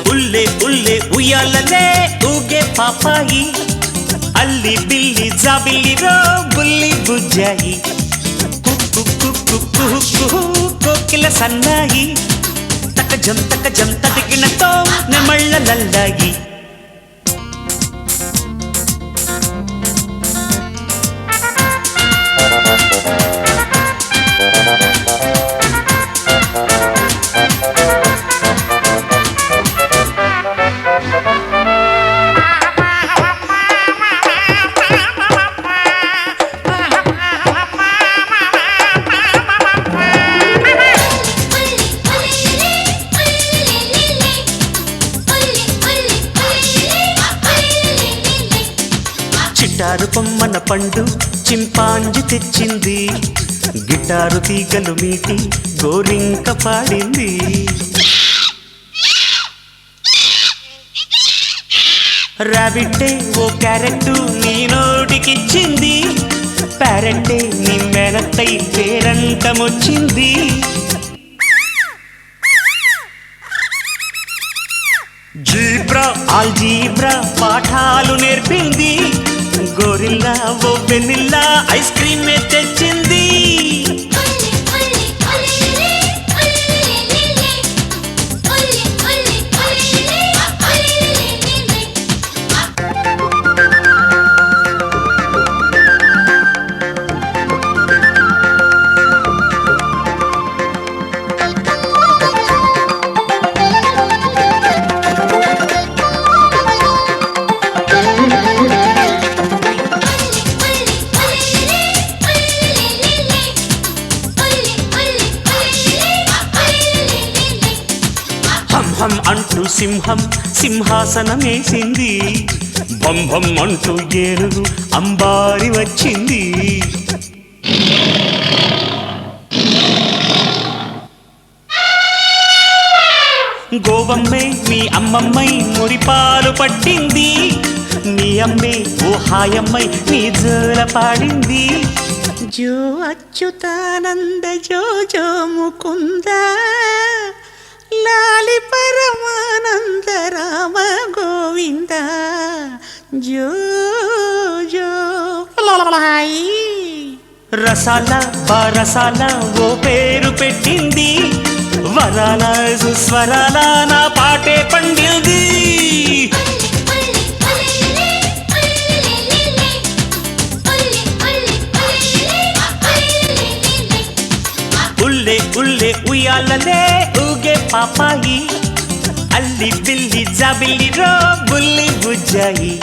ఉల్లే ఉల్లే ఉయ్యాలలే ఊగే పాపాయి అల్లి బిల్లి జాబిల్లిరో బుల్లి బుజ్జాయి కుక్కు కుక్కు కుక్కు కోకిల సన్నాయి తక జం తదిగినతో నెమళ్ళ లల్లాయి చిటారు పొమ్మన పండు చింపాంజి తెచ్చింది గిటారు తీగలు మీటి గోరింక పాడింది రాబిట్టే ఓ క్యారెట్ నీ నోటికిచ్చింది ప్యారెట్టే నీ మేనత్తై పేరంటమొచ్చింది జీబ్రా ఆల్జీబ్రా పాఠాలు నేర్పింది గోరిల్లా ఓ వెనిల్లా ఐస్ క్రీమ్ తెచ్చింది హం అంటూ సింహం సింహాసనమేసింది భం భం అంటూ ఏనుగు అంబారి వచ్చింది గోవమ్మే మీ అమ్మమ్మై మురిపాలు పట్టింది నీ అమ్మే ఓ హాయమ్మై నీ జోల పాడింది జో అచ్యుతానంద జో జో ముకుంద లాలి పరమానంద రామ గోవింద జో జో రసాల బారసాల ఓ పేరు పెట్టింది వరాల సుస్వరాల నా పాటే పండింది ఉల్లే ఉల్లే ఉయ్యాలలే ఊగే పాపాయి అల్లి బిల్లి జాబిల్లిరో బుల్లి బుజ్జాయి